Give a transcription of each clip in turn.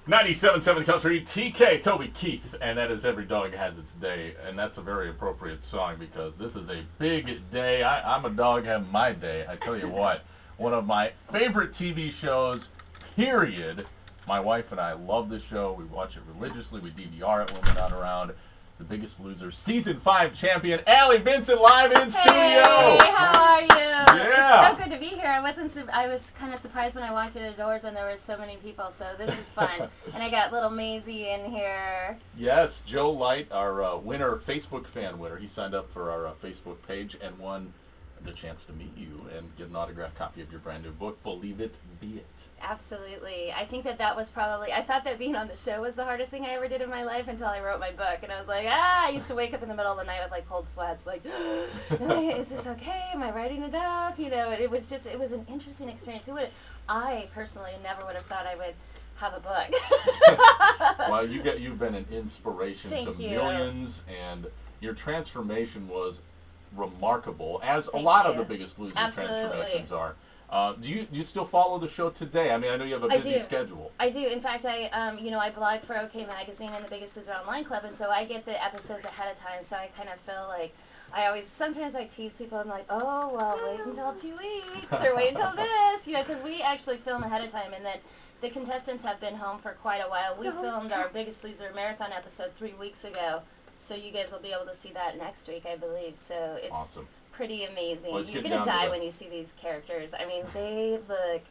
97.7 Country, TK, Toby Keith, and that is Every Dog Has Its Day, and that's a very appropriate song because this is a big day. I'm a dog having my day. I tell you what, one of my favorite TV shows, period. My wife and I love this show. We watch it religiously. We DVR it when we're not around. The Biggest Loser, Season 5 champion, Allie Vincent, live in studio. Hey, how are you? Yeah. It's so good to be here. I was kind of surprised when I walked through the doors and there were so many people, so this is fun. And I got little Maisie in here. Yes, Joe Light, our winner, Facebook fan winner. He signed up for our Facebook page and won the chance to meet you and get an autographed copy of your brand new book, Believe It, Be It. Absolutely. I think that was probably, I thought that being on the show was the hardest thing I ever did in my life until I wrote my book. And I was like, I used to wake up in the middle of the night with like cold sweats, like, is this okay? Am I writing enough? You know, it was an interesting experience. I personally never would have thought I would have a book. Well, you've been an inspiration to millions, and your transformation was remarkable, as a lot of the Biggest Loser transformations are. Do you still follow the show today? I mean, I know you have a busy schedule. I do. In fact, I blog for OK Magazine and the Biggest Loser Online Club, and so I get the episodes ahead of time. So I kind of feel like sometimes I tease people. I'm like, oh, well, wait until 2 weeks or wait until this, because we actually film ahead of time, and then the contestants have been home for quite a while. We filmed our Biggest Loser marathon episode 3 weeks ago, so you guys will be able to see that next week, I believe. So it's awesome. Pretty amazing. Well, you're going to die when you see these characters. I mean, they look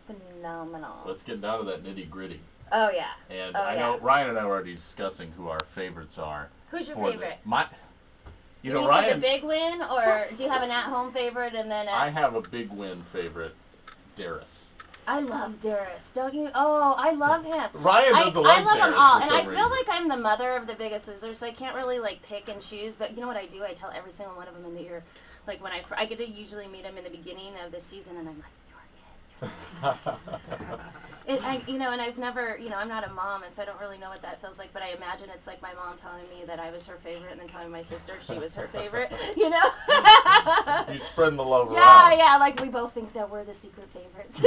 phenomenal. Let's get down to that nitty-gritty. Oh, yeah. And I know Ryan and I were already discussing who our favorites are. Who's your favorite? You know, Ryan, for the big win, or do you have an at-home favorite and then I have a big win favorite, Darius. I love Darius. Don't you? Oh, I love him. Ryan doesn't like I love Darius them all, for and I some feel reason. like I'm the mother of the Biggest Loser, so I can't really like pick and choose. But you know what I do? I tell every single one of them in the year, like when I get to usually meet them in the beginning of the season, and I'm like, you're it. And I've never, I'm not a mom, and so I don't really know what that feels like. But I imagine it's like my mom telling me that I was her favorite, and then telling my sister she was her favorite. You're spreading the love around. Yeah, like we both think that we're the secret favorites.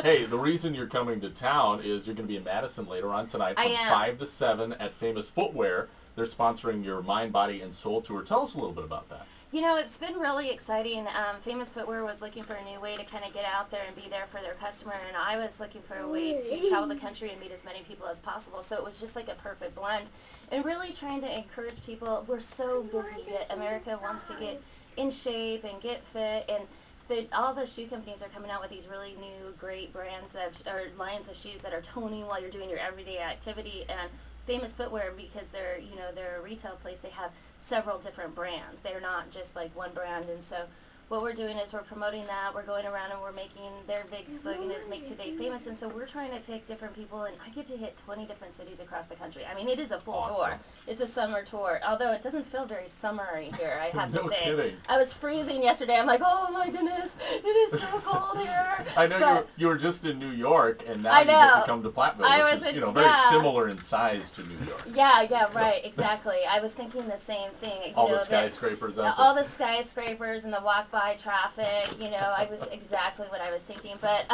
Hey, the reason you're coming to town is you're going to be in Madison later on tonight from 5 to 7 at Famous Footwear. They're sponsoring your Mind, Body, and Soul tour. Tell us a little bit about that. It's been really exciting. Famous Footwear was looking for a new way to kind of get out there and be there for their customer, and I was looking for a way to travel the country and meet as many people as possible. So it was just like a perfect blend, and really trying to encourage people. We're so busy that America wants to get in shape and get fit, and all the shoe companies are coming out with these really new, great brands or lines of shoes that are toning while you're doing your everyday activity. And Famous Footwear, because they're a retail place, they have several different brands. They're not just like one brand, and so what we're doing is we're promoting that. We're going around and we're making, their big slogan is Make Today Famous, and so we're trying to pick different people, and I get to hit 20 different cities across the country. I mean, it is a full tour. It's a summer tour, although it doesn't feel very summery here, I have to say. Kidding. I was freezing yesterday. I'm like, oh my goodness, it is so cold here. I know you were just in New York, and now you get to come to Platteville, which is very similar in size to New York. Yeah, right, exactly. I was thinking the same thing. All the skyscrapers out there. All the skyscrapers and the walk-by traffic, I was exactly what I was thinking. But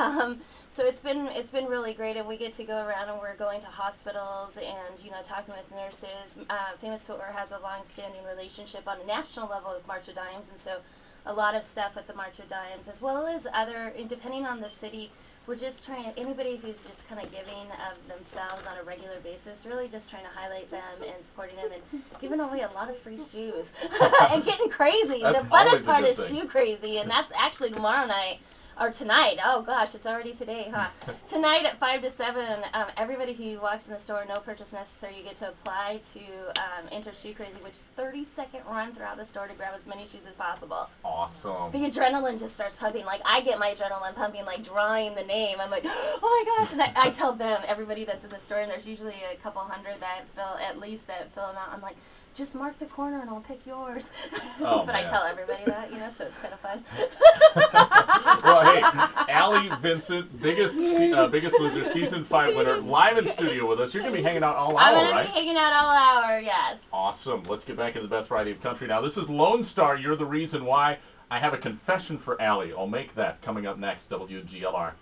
so it's been really great, and we get to go around and we're going to hospitals and talking with nurses. Famous Footwear has a long-standing relationship on a national level with March of Dimes, and so a lot of stuff with the March of Dimes, as well as other, depending on the city. We're just trying, anybody who's just kind of giving of themselves on a regular basis, really just trying to highlight them and supporting them and giving away a lot of free shoes and getting crazy. That's the funnest part is thing. shoe crazy, and that's actually tomorrow night. Or tonight. Oh gosh, it's already today, huh? Tonight at 5 to 7, everybody who walks in the store, no purchase necessary, you get to apply to enter Shoe Crazy, which is 30-second run throughout the store to grab as many shoes as possible. Awesome. The adrenaline just starts pumping. Like, I get my adrenaline pumping, like drawing the name. I'm like, oh my gosh. And I tell them, everybody that's in the store, and there's usually a couple hundred that fill them out. I'm like, just mark the corner and I'll pick yours. Oh, but I tell everybody that, so it's kind of fun. Well, hey, Allie Vincent, Biggest Loser Season 5 winner, live in studio with us. You're going to be hanging out all hour, right? I'm going to be hanging out all hour, yes. Awesome. Let's get back into the best variety of country now. This is Lone Star, You're the Reason Why. I have a confession for Allie. I'll make that coming up next, WGLR.